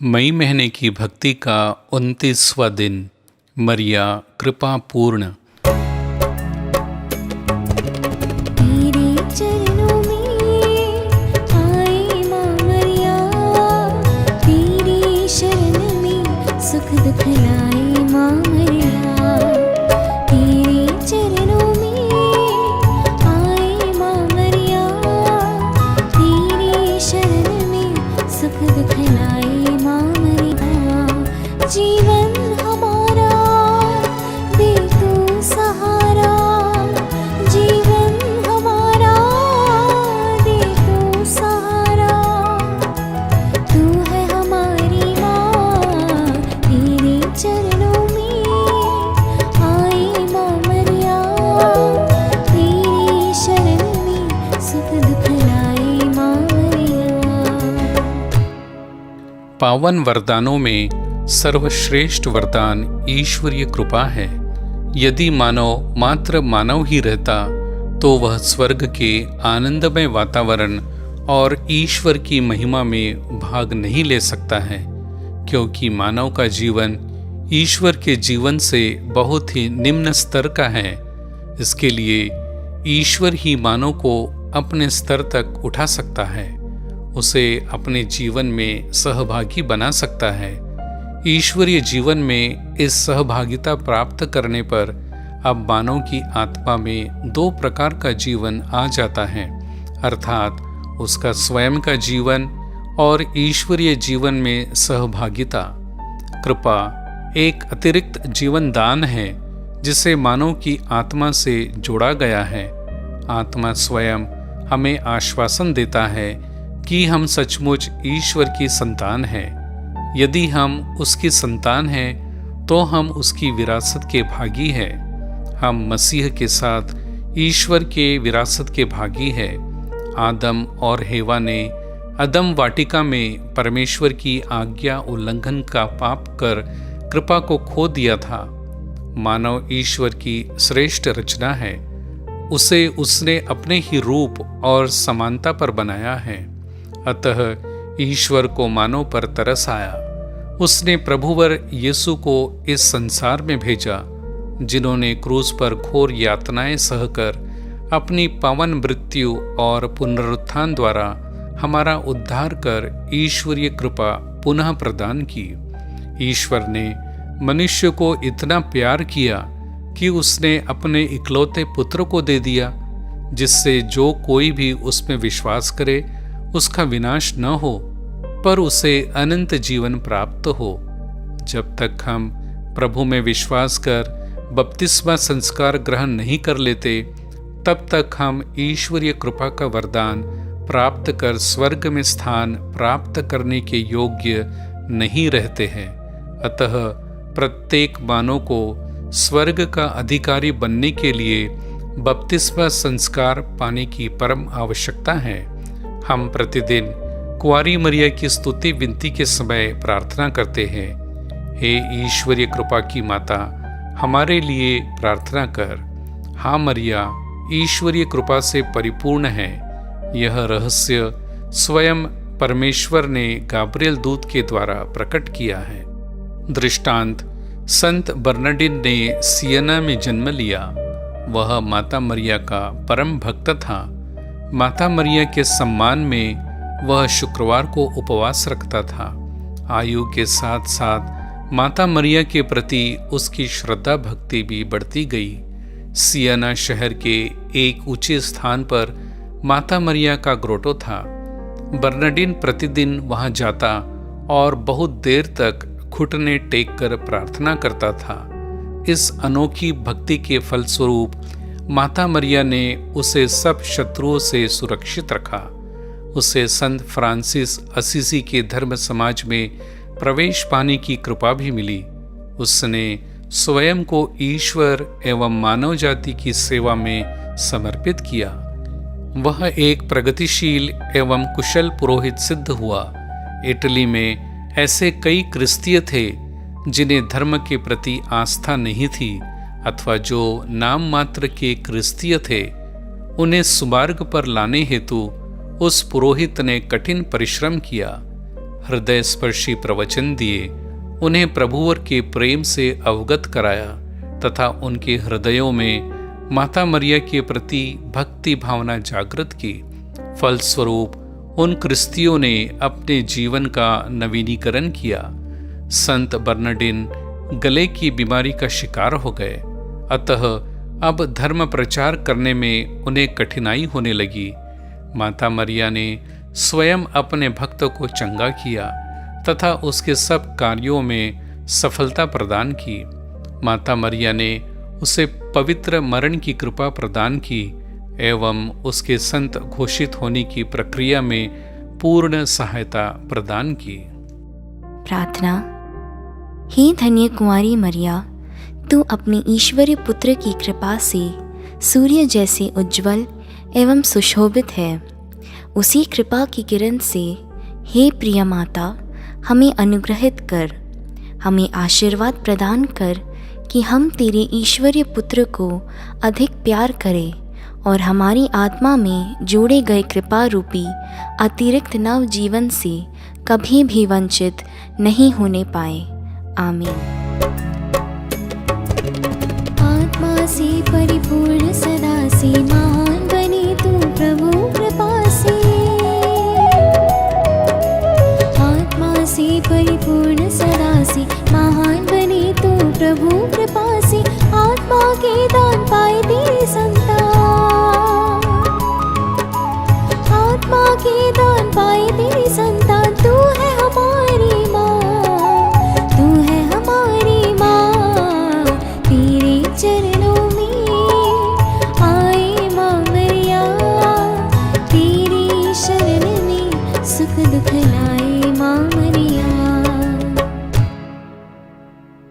मई महीने की भक्ति का 29वां दिन। मरिया कृपा पूर्ण। तेरे चरणों में आए माँ मरिया, तेरी शरण में सुख दुख लाए माँ मरिया। तेरे चरणों में आए माँ मरिया, तेरी शरण में सुख दुख लाए माँ मरिया। जीवन हमारा दे तू सहारा, जीवन हमारा दे तू सहारा। तू है हमारी माँ, तेरे चरणों में आए माँ मरिया, तेरी शरण में सुख दुख लाए माँ मरिया। पावन वरदानों में सर्वश्रेष्ठ वरदान ईश्वरीय कृपा है। यदि मानव मात्र मानव ही रहता तो वह स्वर्ग के आनंदमय वातावरण और ईश्वर की महिमा में भाग नहीं ले सकता है, क्योंकि मानव का जीवन ईश्वर के जीवन से बहुत ही निम्न स्तर का है। इसके लिए ईश्वर ही मानव को अपने स्तर तक उठा सकता है, उसे अपने जीवन में सहभागी बना सकता है। ईश्वरीय जीवन में इस सहभागिता प्राप्त करने पर अब मानव की आत्मा में दो प्रकार का जीवन आ जाता है, अर्थात उसका स्वयं का जीवन और ईश्वरीय जीवन में सहभागिता। कृपा एक अतिरिक्त जीवन दान है जिसे मानव की आत्मा से जोड़ा गया है। आत्मा स्वयं हमें आश्वासन देता है कि हम सचमुच ईश्वर की संतान हैं। यदि हम उसकी संतान हैं तो हम उसकी विरासत के भागी हैं। हम मसीह के साथ ईश्वर के विरासत के भागी हैं। आदम और हेवा ने अदम वाटिका में परमेश्वर की आज्ञा उल्लंघन का पाप कर कृपा को खो दिया था। मानव ईश्वर की श्रेष्ठ रचना है, उसे उसने अपने ही रूप और समानता पर बनाया है। अतः ईश्वर को मानव पर तरस आया। उसने प्रभुवर यीशु को इस संसार में भेजा, जिन्होंने क्रूस पर घोर यातनाएं सहकर अपनी पावन मृत्यु और पुनरुत्थान द्वारा हमारा उद्धार कर ईश्वरीय कृपा पुनः प्रदान की। ईश्वर ने मनुष्य को इतना प्यार किया कि उसने अपने इकलौते पुत्र को दे दिया, जिससे जो कोई भी उसमें विश्वास करे उसका विनाश न हो, पर उसे अनंत जीवन प्राप्त हो। जब तक हम प्रभु में विश्वास कर बपतिस्मा संस्कार ग्रहण नहीं कर लेते, तब तक हम ईश्वरीय कृपा का वरदान प्राप्त कर स्वर्ग में स्थान प्राप्त करने के योग्य नहीं रहते हैं। अतः प्रत्येक मानव को स्वर्ग का अधिकारी बनने के लिए बपतिस्मा संस्कार पाने की परम आवश्यकता है। हम प्रतिदिन कुंवारी मरिया की स्तुति विनती के समय प्रार्थना करते हैं, हे ईश्वरीय कृपा की माता, हमारे लिए प्रार्थना कर। हाँ मरिया ईश्वरीय कृपा से परिपूर्ण है। यह रहस्य स्वयं परमेश्वर ने गाब्रियल दूत के द्वारा प्रकट किया है। दृष्टांत संत बर्नार्डिन ने सियना में जन्म लिया। वह माता मरिया का परम भक्त था। माता मरिया के सम्मान में वह शुक्रवार को उपवास रखता था। आयु के साथ साथ माता मरिया के प्रति उसकी श्रद्धा भक्ति भी बढ़ती गई। सियना शहर के एक ऊंचे स्थान पर माता मरिया का ग्रोटो था। बर्नार्डिन प्रतिदिन वहां जाता और बहुत देर तक घुटने टेक कर प्रार्थना करता था। इस अनोखी भक्ति के फलस्वरूप माता मरिया ने उसे सब शत्रुओं से सुरक्षित रखा। उसे संत फ्रांसिस असीसी के धर्म समाज में प्रवेश पाने की कृपा भी मिली। उसने स्वयं को ईश्वर एवं मानव जाति की सेवा में समर्पित किया। वह एक प्रगतिशील एवं कुशल पुरोहित सिद्ध हुआ। इटली में ऐसे कई क्रिस्तीय थे जिन्हें धर्म के प्रति आस्था नहीं थी अथवा जो नाम मात्र के क्रिस्तीय थे। उन्हें सुमार्ग पर लाने हेतु उस पुरोहित ने कठिन परिश्रम किया। हृदय स्पर्शी प्रवचन दिए, उन्हें प्रभुवर के प्रेम से अवगत कराया तथा उनके हृदयों में माता मरिया के प्रति भक्ति भावना जागृत की। फलस्वरूप उन क्रिस्तियों ने अपने जीवन का नवीनीकरण किया। संत बर्नार्डिन गले की बीमारी का शिकार हो गए, अतः अब धर्म प्रचार करने में उन्हें कठिनाई होने लगी। माता मरिया ने स्वयं अपने भक्त को चंगा किया तथा उसके सब कार्यों में सफलता प्रदान की। माता मरिया ने उसे पवित्र मरण की कृपा प्रदान की एवं उसके संत घोषित होने की प्रक्रिया में पूर्ण सहायता प्रदान की। प्रार्थना। हे धन्य कुंवारी मरिया, तू अपने ईश्वरीय पुत्र की कृपा से सूर्य जैसे उज्ज्वल एवं सुशोभित है। उसी कृपा की किरण से हे प्रिय माता, हमें अनुग्रहित कर, हमें आशीर्वाद प्रदान कर कि हम तेरे ईश्वरीय पुत्र को अधिक प्यार करें और हमारी आत्मा में जोड़े गए कृपा रूपी अतिरिक्त नव जीवन से कभी भी वंचित नहीं होने पाए। आमीन। आत्मा से परिपूर्ण सदा से महान बने तू प्रभु कृपा से। आत्मा से परिपूर्ण सदा से महान बने तू प्रभु